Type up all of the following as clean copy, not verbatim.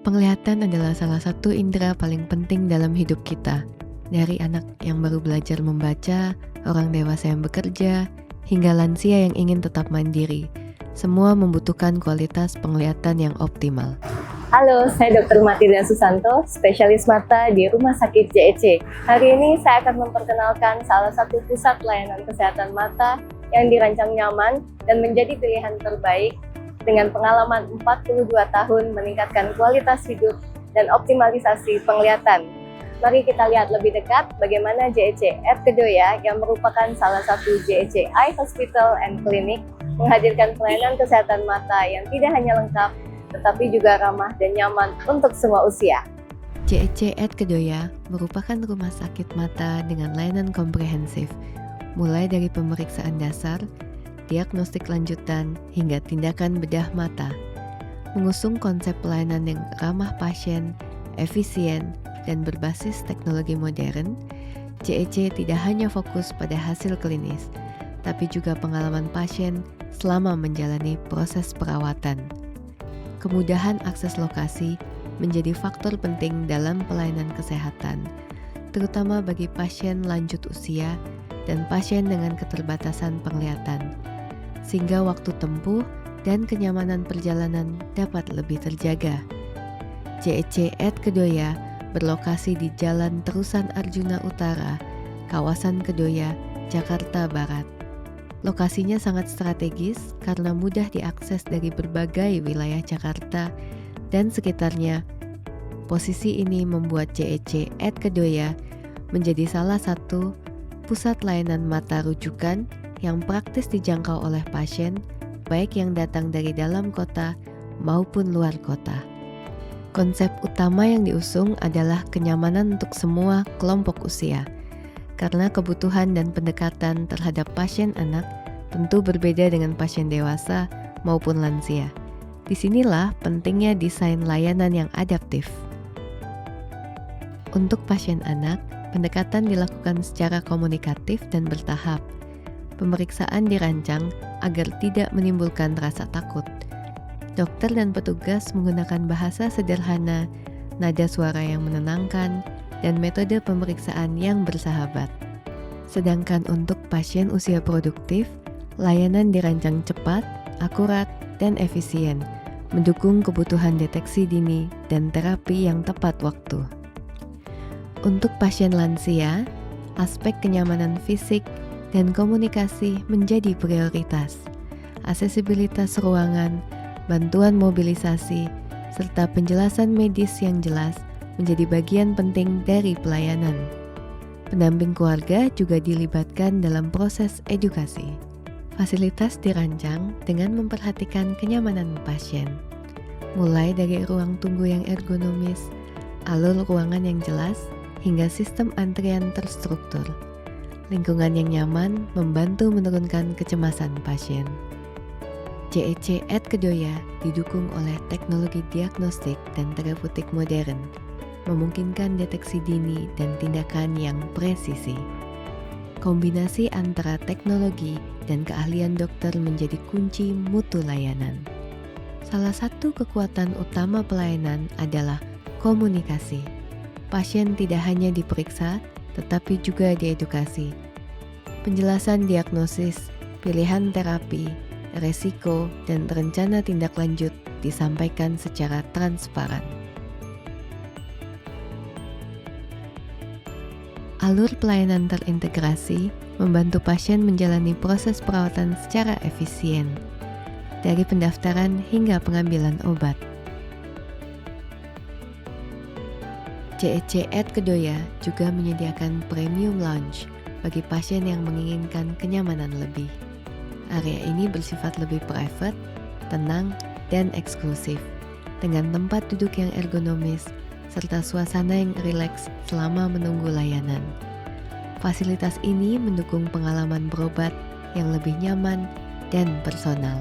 Penglihatan adalah salah satu indera paling penting dalam hidup kita. Dari anak yang baru belajar membaca, orang dewasa yang bekerja, hingga lansia yang ingin tetap mandiri. Semua membutuhkan kualitas penglihatan yang optimal. Halo, saya Dr. Matilda Susanto, spesialis mata di Rumah Sakit JEC. Hari ini saya akan memperkenalkan salah satu pusat layanan kesehatan mata yang dirancang nyaman dan menjadi pilihan terbaik dengan pengalaman 42 tahun meningkatkan kualitas hidup dan optimalisasi penglihatan. Mari kita lihat lebih dekat bagaimana JEC at Kedoya yang merupakan salah satu JEC Eye Hospital and Clinic menghadirkan pelayanan kesehatan mata yang tidak hanya lengkap, tetapi juga ramah dan nyaman untuk semua usia. JEC at Kedoya merupakan rumah sakit mata dengan layanan komprehensif, mulai dari pemeriksaan dasar, diagnostik lanjutan, hingga tindakan bedah mata. Mengusung konsep pelayanan yang ramah pasien, efisien, dan berbasis teknologi modern, JEC tidak hanya fokus pada hasil klinis, tapi juga pengalaman pasien selama menjalani proses perawatan. Kemudahan akses lokasi menjadi faktor penting dalam pelayanan kesehatan, terutama bagi pasien lanjut usia dan pasien dengan keterbatasan penglihatan, sehingga waktu tempuh dan kenyamanan perjalanan dapat lebih terjaga. JEC at Kedoya berlokasi di Jalan Terusan Arjuna Utara, kawasan Kedoya, Jakarta Barat. Lokasinya sangat strategis karena mudah diakses dari berbagai wilayah Jakarta dan sekitarnya. Posisi ini membuat JEC at Kedoya menjadi salah satu pusat layanan mata rujukan yang praktis dijangkau oleh pasien, baik yang datang dari dalam kota maupun luar kota. Konsep utama yang diusung adalah kenyamanan untuk semua kelompok usia, karena kebutuhan dan pendekatan terhadap pasien anak tentu berbeda dengan pasien dewasa maupun lansia. Disinilah pentingnya desain layanan yang adaptif. Untuk pasien anak, pendekatan dilakukan secara komunikatif dan bertahap. Pemeriksaan dirancang agar tidak menimbulkan rasa takut. Dokter dan petugas menggunakan bahasa sederhana, nada suara yang menenangkan, dan metode pemeriksaan yang bersahabat. Sedangkan untuk pasien usia produktif, layanan dirancang cepat, akurat, dan efisien, mendukung kebutuhan deteksi dini dan terapi yang tepat waktu. Untuk pasien lansia, aspek kenyamanan fisik dan komunikasi menjadi prioritas. Aksesibilitas ruangan, bantuan mobilisasi, serta penjelasan medis yang jelas menjadi bagian penting dari pelayanan. Pendamping keluarga juga dilibatkan dalam proses edukasi. Fasilitas dirancang dengan memperhatikan kenyamanan pasien, mulai dari ruang tunggu yang ergonomis, alur ruangan yang jelas, hingga sistem antrian terstruktur. Lingkungan yang nyaman membantu menurunkan kecemasan pasien. JEC at Kedoya didukung oleh teknologi diagnostik dan terapeutik modern, memungkinkan deteksi dini dan tindakan yang presisi. Kombinasi antara teknologi dan keahlian dokter menjadi kunci mutu layanan. Salah satu kekuatan utama pelayanan adalah komunikasi. Pasien tidak hanya diperiksa, tetapi juga diedukasi. Penjelasan diagnosis, pilihan terapi, resiko, dan rencana tindak lanjut disampaikan secara transparan. Alur pelayanan terintegrasi membantu pasien menjalani proses perawatan secara efisien, dari pendaftaran hingga pengambilan obat. JEC at Kedoya juga menyediakan premium lounge bagi pasien yang menginginkan kenyamanan lebih. Area ini bersifat lebih private, tenang, dan eksklusif, dengan tempat duduk yang ergonomis, serta suasana yang rileks selama menunggu layanan. Fasilitas ini mendukung pengalaman berobat yang lebih nyaman dan personal.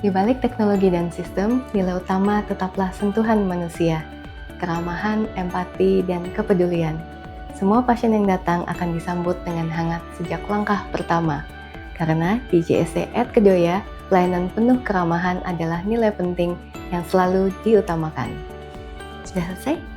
Di balik teknologi dan sistem, nilai utama tetaplah sentuhan manusia. keramahan, empati, dan kepedulian. Semua pasien yang datang akan disambut dengan hangat sejak langkah pertama. Karena di JSC Kedoya, pelayanan penuh keramahan adalah nilai penting yang selalu diutamakan. Sudah selesai?